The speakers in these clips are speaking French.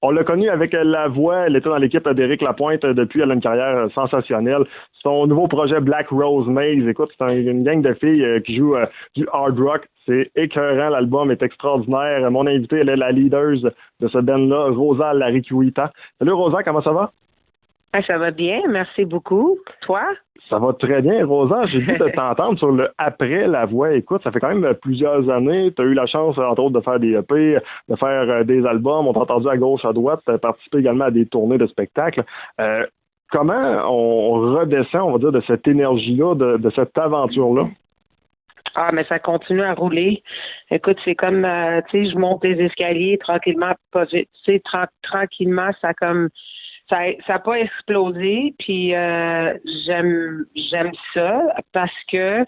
On l'a connu avec la voix. Elle était dans l'équipe d'Éric Lapointe depuis. Elle a une carrière sensationnelle. Son nouveau projet Black Rose Maze, écoute, c'est une gang de filles qui jouent du hard rock. C'est écœurant, l'album est extraordinaire. Mon invité, elle est la leader de ce band-là, Rosa Lariquita. Salut Rosa, comment ça va? Ça va bien, merci beaucoup. Toi? Ça va très bien, Rosa. J'ai dû t'entendre sur le après la voix. Écoute, ça fait quand même plusieurs années. Tu as eu la chance, entre autres, de faire des EP, de faire des albums. On t'a entendu à gauche, à droite. Tu as participé également à des tournées de spectacles. Comment on redescend, on va dire, de cette énergie-là, de cette aventure-là? Ah, mais ça continue à rouler. Écoute, c'est comme, tu sais, je monte des escaliers tranquillement, pas vite. Tu sais, tranquillement, ça a pas explosé, puis j'aime ça parce que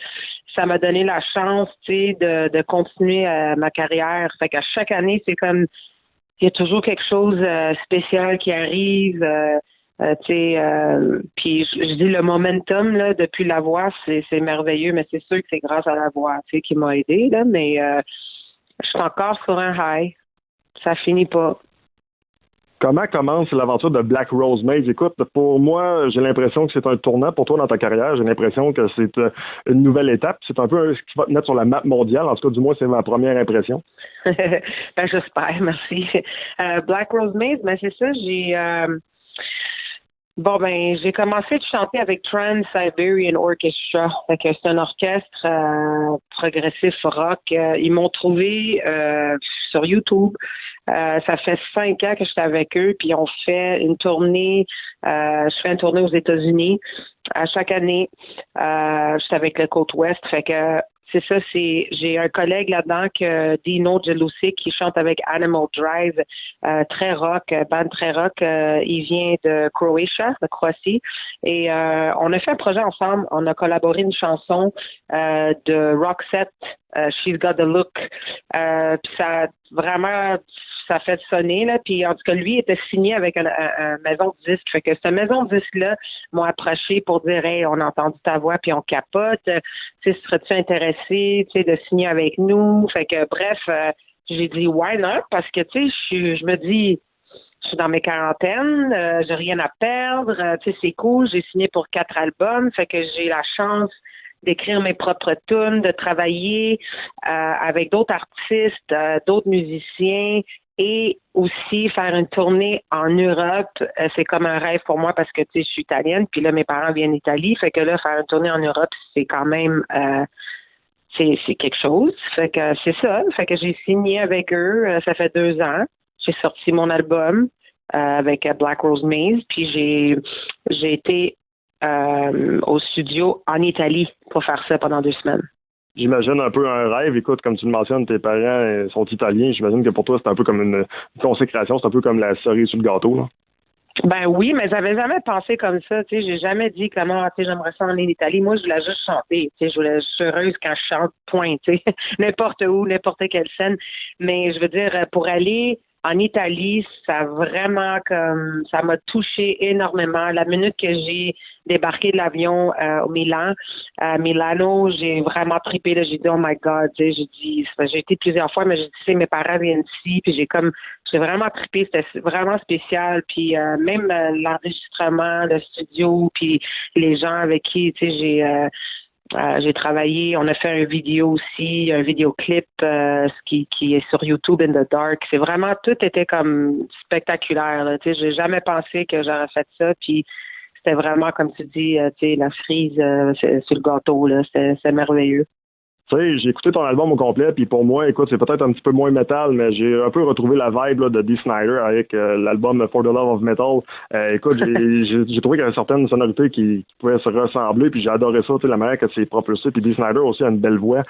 ça m'a donné la chance, tu sais, de continuer ma carrière. Fait qu'à chaque année, c'est comme il y a toujours quelque chose spécial qui arrive. Tu sais, puis je dis le momentum là depuis la voix, c'est merveilleux, mais c'est sûr que c'est grâce à la voix, tu sais, qui m'a aidé là. Mais je suis encore sur un high. Ça finit pas. Comment commence l'aventure de Black Rose Maze? Écoute, pour moi, j'ai l'impression que c'est un tournant pour toi dans ta carrière. J'ai l'impression que c'est une nouvelle étape. C'est un peu ce qui va te mettre sur la map mondiale. En tout cas, du moins, c'est ma première impression. Ben, j'espère, merci. Black Rose Maze, ben c'est ça, j'ai commencé de chanter avec Trans-Siberian Orchestra. Fait que c'est un orchestre progressif rock. Ils m'ont trouvé sur YouTube. Ça fait 5 ans que j'étais avec eux, puis on fait une tournée. Je fais une tournée aux États-Unis à chaque année. J'étais avec le côte ouest. Fait que c'est ça, j'ai un collègue là-dedans Dino Jelusic qui chante avec Animal Drive, très rock, band très rock. Il vient de Croatie. Et on a fait un projet ensemble. On a collaboré une chanson de Roxette, She's Got the Look. Puis ça fait sonner, là. Puis, en tout cas, lui était signé avec une maison de disques. Fait que cette maison de disques-là m'ont approché pour dire, hey, on a entendu ta voix, puis on capote. Tu sais, serais-tu intéressé, tu sais, de signer avec nous? Fait que, bref, j'ai dit, why not? Parce que, tu sais, je me dis, je suis dans mes quarantaines, j'ai rien à perdre. Tu sais, c'est cool. J'ai signé pour 4 albums. Fait que j'ai la chance d'écrire mes propres tunes, de travailler avec d'autres artistes, d'autres musiciens et aussi faire une tournée en Europe. C'est comme un rêve pour moi parce que tu sais, je suis italienne, puis là mes parents viennent d'Italie, fait que là faire une tournée en Europe, c'est quand même c'est quelque chose. Fait que c'est ça, fait que j'ai signé avec eux, ça fait 2 ans. J'ai sorti mon album avec Black Rose Maze, puis j'ai été au studio en Italie pour faire ça pendant 2 semaines. J'imagine un peu un rêve. Écoute, comme tu le mentionnes, tes parents sont italiens. J'imagine que pour toi, c'est un peu comme une consécration. C'est un peu comme la cerise sur le gâteau, là. Ben oui, mais j'avais jamais pensé comme ça. Tu sais, j'ai jamais dit comment, tu sais, j'aimerais ça aller en Italie. Moi, je voulais juste chanter. Tu sais, je suis heureuse quand je chante, point. Tu sais, n'importe où, n'importe quelle scène. Mais je veux dire, pour aller en Italie, ça m'a touché énormément. La minute que j'ai débarqué de l'avion au Milan, à Milano, j'ai vraiment trippé. Là, j'ai dit, oh my God, tu sais, j'ai été plusieurs fois, mais j'ai dit, tu sais, mes parents viennent ici, puis j'ai vraiment trippé. C'était vraiment spécial. Puis même l'enregistrement, le studio, puis les gens avec qui, tu sais, j'ai travaillé, on a fait une vidéo aussi, un vidéoclip qui est sur YouTube in the Dark. C'est vraiment, tout était comme spectaculaire. Là. Tu sais, j'ai jamais pensé que j'aurais fait ça. Puis c'était vraiment, comme tu dis, tu sais, la cerise sur le gâteau. Là, c'est merveilleux. Tu sais, j'ai écouté ton album au complet, puis pour moi, écoute, c'est peut-être un petit peu moins métal, mais j'ai un peu retrouvé la vibe là, de Dee Snider avec l'album For the Love of Metal. Écoute, j'ai trouvé qu'il y avait certaines sonorités qui pouvaient se ressembler, puis j'ai adoré ça, tu sais, la manière que c'est propulsé. Puis Dee Snider aussi a une belle voix,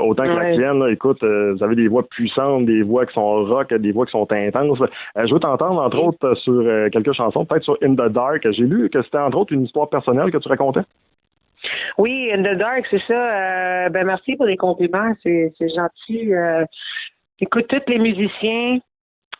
autant que la tienne. Là, écoute, vous avez des voix puissantes, des voix qui sont rock, des voix qui sont intenses. Je veux t'entendre, entre autres, sur quelques chansons, peut-être sur In the Dark. J'ai lu que c'était, entre autres, une histoire personnelle que tu racontais. Oui, In the Dark, c'est ça. Ben merci pour les compliments, c'est gentil. Écoute, tous les musiciens,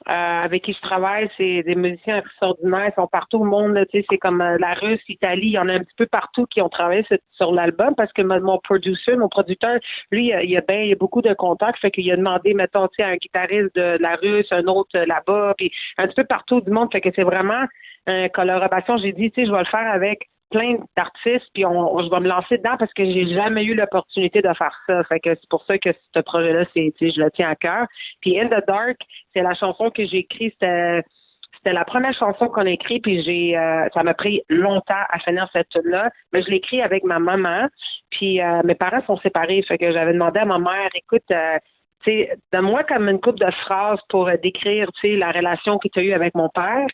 avec qui je travaille, c'est des musiciens extraordinaires, ils sont partout au monde, là, tu sais, c'est comme la Russe, l'Italie, il y en a un petit peu partout qui ont travaillé sur l'album parce que mon producteur, lui, il a beaucoup de contacts, fait qu'il a demandé, mettons, tu sais, un guitariste de la Russe, un autre là-bas, puis un petit peu partout du monde, fait que c'est vraiment une collaboration. J'ai dit, tu sais, je vais le faire avec plein d'artistes, puis je vais me lancer dedans parce que j'ai jamais eu l'opportunité de faire ça. Fait que c'est pour ça que ce projet-là, je le tiens à cœur. Puis In the Dark, c'est la chanson que j'ai écrite, c'était la première chanson qu'on a écrite, puis ça m'a pris longtemps à finir cette tune-là, mais je l'ai écrite avec ma maman, puis mes parents sont séparés, fait que j'avais demandé à ma mère, écoute, tu sais, donne-moi comme une couple de phrases pour décrire, tu sais, la relation que tu as eue avec mon père.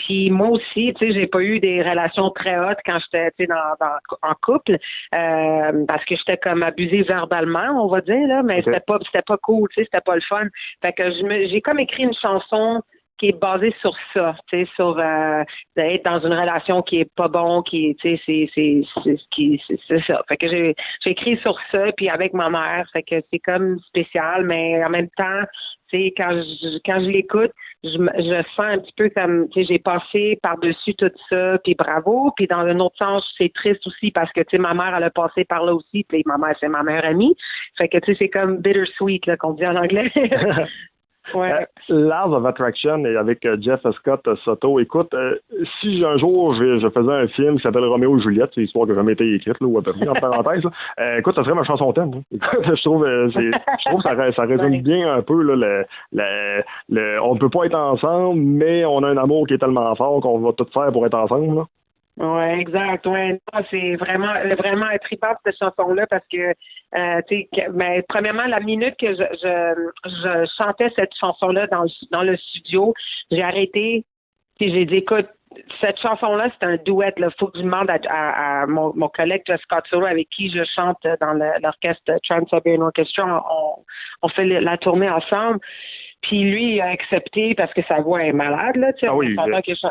Puis moi aussi, tu sais, j'ai pas eu des relations très hautes quand j'étais, tu sais, en couple, parce que j'étais comme abusée verbalement, on va dire là, mais c'était pas cool, tu sais, c'était pas le fun. Fait que j'ai comme écrit une chanson qui est basée sur ça, tu sais, sur d'être dans une relation qui est pas bon, qui, tu sais, c'est ça. Fait que j'ai écrit sur ça, puis avec ma mère, fait que c'est comme spécial, mais en même temps, tu sais, quand je l'écoute, je sens un petit peu comme, tu sais, j'ai passé par-dessus tout ça, puis bravo. Puis dans un autre sens, c'est triste aussi parce que, tu sais, ma mère, elle a passé par là aussi, puis ma mère, c'est ma meilleure amie. Fait que, tu sais, c'est comme bittersweet, là, qu'on dit en anglais. Ouais. Laws of Attraction avec Jeff Scott Soto. Écoute, si un jour je faisais un film qui s'appelle Roméo et Juliette, c'est l'histoire qui a jamais été écrite, là, ou à peu près, en parenthèse, là, écoute, ça serait ma chanson thème. Hein. Écoute, je trouve que ça résume bien un peu là, on ne peut pas être ensemble, mais on a un amour qui est tellement fort qu'on va tout faire pour être ensemble. Là. Ouais, exact. Ouais, non, c'est vraiment trippant cette chanson-là parce que, tu sais, mais premièrement, la minute que je chantais cette chanson-là dans le studio, j'ai arrêté puis j'ai dit, écoute, cette chanson-là, c'est un duet. Il faut que je demande à mon collègue Jeff Scott Soto avec qui je chante dans l'orchestre Trans-Siberian Orchestra. On fait la tournée ensemble. Puis lui, il a accepté parce que sa voix est malade, là, tu sais. Oui,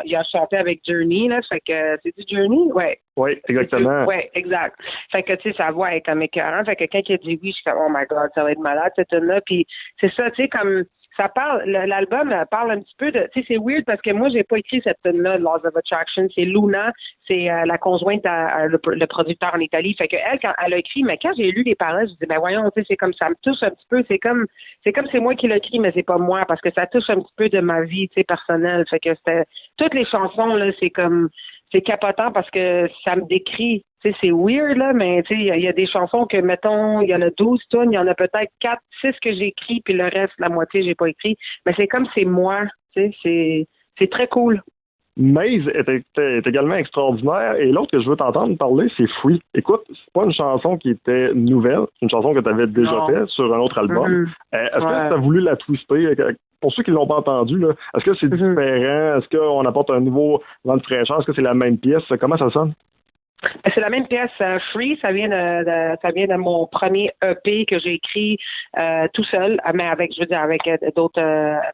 il a chanté avec Journey, là. Fait que, c'est du Journey? Ouais. Oui, exactement. Oui, exact. Fait que, tu sais, sa voix est comme écœurante. Fait que quand il a dit oui, je suis comme, oh my God, ça va être malade, cette tune-là. Puis c'est ça, tu sais, comme, ça parle, l'album parle un petit peu de, tu sais, c'est weird parce que moi, j'ai pas écrit cette tune-là, Laws of Attraction. C'est Luna, c'est la conjointe le producteur en Italie. Fait que elle, quand elle a écrit, mais quand j'ai lu les paroles, je dis, ben voyons, tu sais, c'est comme ça me touche un petit peu. C'est comme c'est moi qui l'ai écrit, mais c'est pas moi parce que ça touche un petit peu de ma vie, tu sais, personnelle. Fait que toutes les chansons là, c'est capotant parce que ça me décrit. Tu sais, c'est weird, là, mais tu sais, il y a des chansons que, mettons, il y en a 12 tonnes, il y en a peut-être 4, 6 que j'ai écrit, puis le reste, la moitié, j'ai pas écrit. Mais c'est comme c'est moi, tu sais, c'est très cool. Maze est également extraordinaire. Et l'autre que je veux t'entendre parler, c'est Free. Écoute, c'est pas une chanson qui était nouvelle, c'est une chanson que tu avais déjà faite sur un autre album. Est-ce que tu as voulu la twister? Pour ceux qui ne l'ont pas entendu, là, est-ce que c'est différent? Est-ce qu'on apporte un nouveau vent de fraîcheur? Est-ce que c'est la même pièce? Comment ça sonne? C'est la même pièce. Free, ça vient de mon premier EP que j'ai écrit tout seul, mais avec d'autres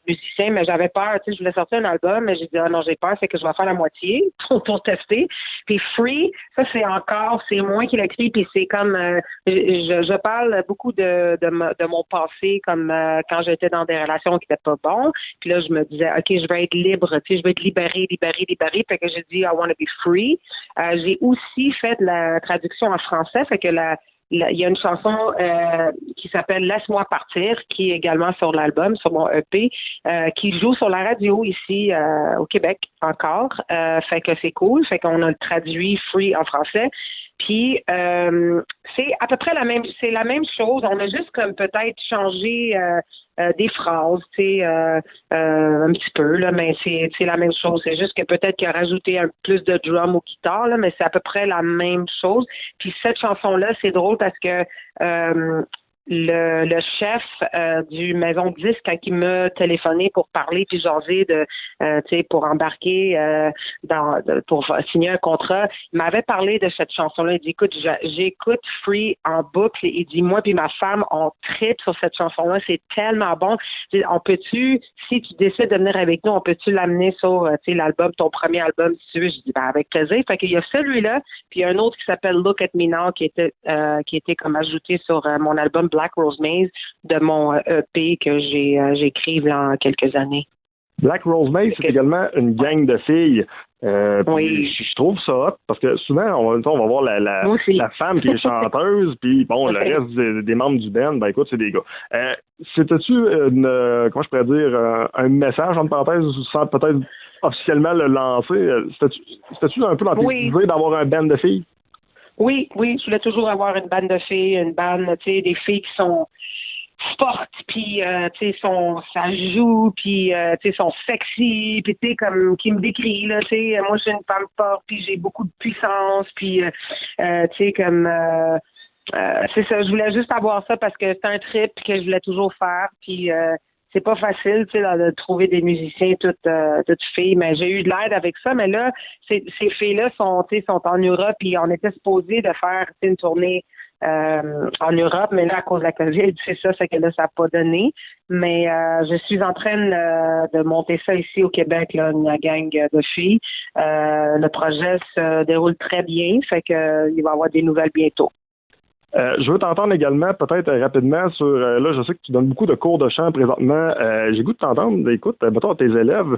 musiciens. Mais j'avais peur, tu sais, je voulais sortir un album, mais j'ai dit non, j'ai peur, c'est que je vais faire la moitié pour tester. Puis Free, ça c'est moi qui l'ai écrit, puis c'est comme je parle beaucoup de mon passé, comme quand j'étais dans des relations qui n'étaient pas bonnes. Puis là, je me disais, ok, je vais être libre, tu sais, je vais être libérée. Fait que j'ai dit, I want to be free. J'ai aussi fait de la traduction en français, fait que il y a une chanson qui s'appelle Laisse-moi partir, qui est également sur l'album, sur mon EP, qui joue sur la radio ici au Québec encore. Fait que c'est cool, fait qu'on a traduit Free en français. Puis c'est à peu près la même chose. On a juste comme peut-être changé des phrases, tu sais, un petit peu, là, mais c'est la même chose. C'est juste que peut-être qu'il a rajouté un plus de drum ou guitare, là, mais c'est à peu près la même chose. Puis cette chanson-là, c'est drôle parce que le chef du Maison 10, quand il m'a téléphoné pour parler puis jaser tu sais, pour embarquer pour signer un contrat, il m'avait parlé de cette chanson-là. Il dit, écoute, j'écoute Free en boucle. Il dit, moi puis ma femme, on tripe sur cette chanson-là. C'est tellement bon. Il dit, si tu décides de venir avec nous, on peut-tu l'amener sur, tu sais, l'album, ton premier album, si tu veux? Je dis, ben, avec plaisir. Fait qu'il y a celui-là, puis il y a un autre qui s'appelle Look at Me Now, qui était comme ajouté sur mon album Black Rose Maze de mon EP que j'ai écrit il y a quelques années. Black Rose Maze, c'est également une gang de filles. Oui. Je trouve ça hot parce que souvent, on va voir la femme qui est chanteuse, puis bon, le reste des membres du band, ben écoute, c'est des gars. C'était-tu comment je pourrais dire, un message, entre parenthèses, sans peut-être officiellement le lancer? C'était-tu un peu dans tes idées d'avoir un band de filles? Oui, je voulais toujours avoir une bande de filles, une bande, tu sais, des filles qui sont fortes, puis tu sais, ça joue, puis tu sais, sont sexy, puis tu sais, comme qui me décrit là, tu sais, moi je suis une femme forte, puis j'ai beaucoup de puissance, puis tu sais, comme c'est ça, je voulais juste avoir ça parce que c'est un trip que je voulais toujours faire, puis c'est pas facile, tu sais, de trouver des musiciens toutes filles, mais j'ai eu de l'aide avec ça, mais là, ces filles-là sont en Europe, puis on était supposé de faire une tournée en Europe, mais là, à cause de la COVID, c'est ça, c'est que là, ça n'a pas donné. Mais je suis en train de monter ça ici au Québec, là, une gang de filles. Le projet se déroule très bien, fait que il va y avoir des nouvelles bientôt. Je veux t'entendre également, peut-être rapidement, sur... là, je sais que tu donnes beaucoup de cours de chant présentement. J'ai goût de t'entendre. Écoute, mettons à tes élèves,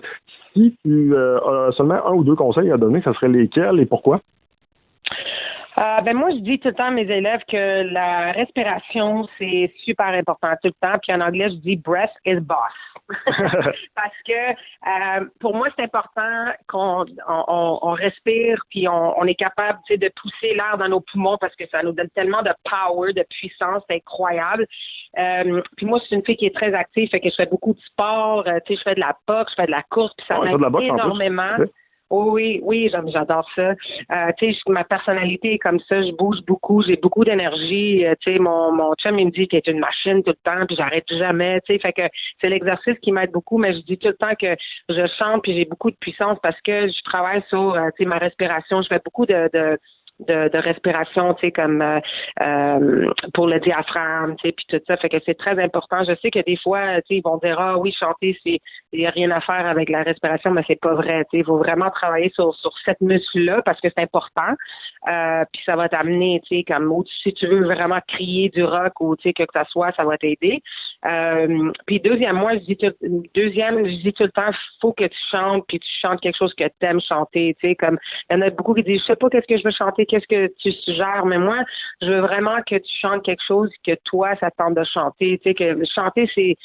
si tu as seulement un ou deux conseils à donner, ça serait lesquels et pourquoi? Moi, je dis tout le temps à mes élèves que la respiration, c'est super important tout le temps. Puis en anglais, je dis breath is boss. Parce que pour moi, c'est important qu'on respire puis on est capable, tu sais, de pousser l'air dans nos poumons parce que ça nous donne tellement de power, de puissance, c'est incroyable. Puis moi, je suis une fille qui est très active, fait que je fais beaucoup de sport, tu sais, je fais de la boxe, je fais de la course, puis ça m'aide énormément. Oui, j'adore ça. Tu sais, ma personnalité est comme ça, je bouge beaucoup, j'ai beaucoup d'énergie. Tu sais, mon chum, il me dit que t'es une machine tout le temps, puis j'arrête jamais. Tu sais, fait que c'est l'exercice qui m'aide beaucoup, mais je dis tout le temps que je chante puis j'ai beaucoup de puissance parce que je travaille sur, tu sais, ma respiration. Je fais beaucoup de respiration, tu sais, comme pour le diaphragme, tu sais, puis tout ça. Fait que c'est très important. Je sais que des fois, tu sais, ils vont dire oui, chanter, il y a rien à faire avec la respiration, mais c'est pas vrai. Tu sais, il faut vraiment travailler sur cette muscle-là parce que c'est important. Puis ça va t'amener, tu sais, comme si tu veux vraiment crier du rock ou tu sais que ça soit, ça va t'aider. Puis deuxièmement, je dis tout le temps, faut que tu chantes, puis tu chantes quelque chose que t'aimes chanter, tu sais, comme il y en a beaucoup qui disent, je sais pas qu'est-ce que je veux chanter, qu'est-ce que tu suggères, mais moi, je veux vraiment que tu chantes quelque chose que toi, ça te tente de chanter, tu sais, que chanter, c'est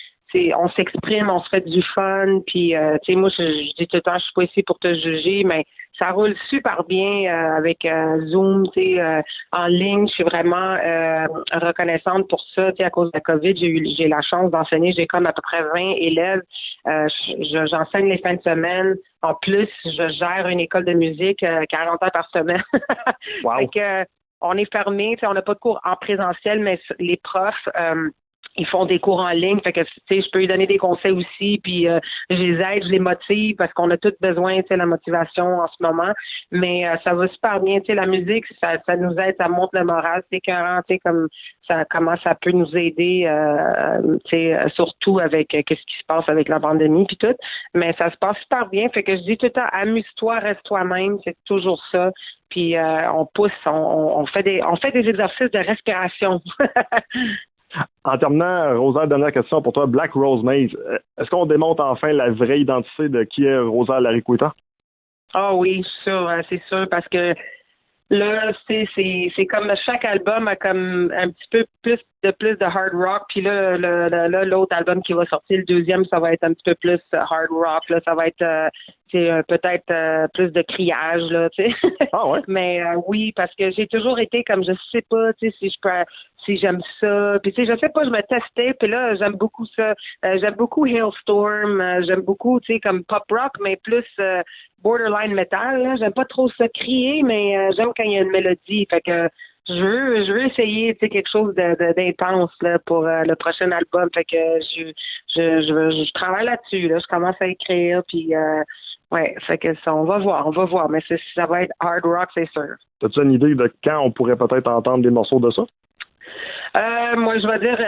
on s'exprime, on se fait du fun, puis tu sais, moi, je dis tout le temps, je suis pas ici pour te juger, mais ça roule super bien avec Zoom, tu sais, en ligne. Je suis vraiment reconnaissante pour ça. Tu sais, à cause de la COVID, j'ai la chance d'enseigner. J'ai comme à peu près 20 élèves. J'enseigne les fins de semaine. En plus, je gère une école de musique 40 heures par semaine. Wow. Fait que, on est fermé. Tu sais, on n'a pas de cours en présentiel, mais les profs ils font des cours en ligne, fait que tu sais, je peux lui donner des conseils aussi, puis je les aide, je les motive parce qu'on a tous besoin, tu sais, la motivation en ce moment. Mais ça va super bien, tu sais, la musique, ça nous aide, ça monte le moral, c'est écœurant, tu sais, comme ça, comment ça peut nous aider, tu sais, surtout avec qu'est-ce qui se passe avec la pandémie puis tout. Mais ça se passe super bien, fait que je dis tout le temps, amuse-toi, reste toi-même, c'est toujours ça. Puis on pousse, on fait des exercices de respiration. En terminant, Rosa, dernière question pour toi. Black Rose Maze, est-ce qu'on démontre enfin la vraie identité de qui est Rosa Larriqueta? Ah oui, c'est sûr, parce que là, c'est comme chaque album a comme un petit peu plus de hard rock, puis là, l'autre album qui va sortir, le deuxième, ça va être un petit peu plus hard rock, là, ça va être peut-être plus de criage, là, tu sais. Ah ouais? Mais oui, parce que j'ai toujours été comme, je sais pas, tu sais, si j'aime ça, puis tu sais, je sais pas, je me testais, puis là, j'aime beaucoup ça. J'aime beaucoup Hailstorm, j'aime beaucoup, tu sais, comme pop rock, mais plus borderline metal, là. J'aime pas trop ça crier, mais j'aime quand il y a une mélodie, fait que je veux essayer, tu sais, quelque chose d'intense là pour le prochain album. Fait que je travaille là-dessus. Là, je commence à écrire, puis ouais, fait que ça, on va voir. Mais ça va être hard rock, c'est sûr. As-tu une idée de quand on pourrait peut-être entendre des morceaux de ça? Moi, je vais dire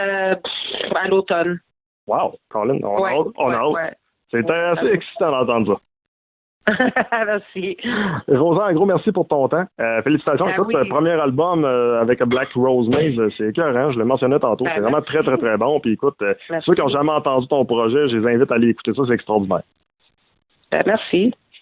à l'automne. Wow, Colin, on a hâte. Ouais. C'est assez excitant d'entendre ça. Merci. Rosa, un gros merci pour ton temps. Félicitations. Écoute, oui. Premier album avec Black Rose Maze, c'est écœurant, je le mentionnais tantôt. C'est vraiment très, très, très bon. Puis écoute, ceux qui n'ont jamais entendu ton projet, je les invite à aller écouter ça, c'est extraordinaire. Merci.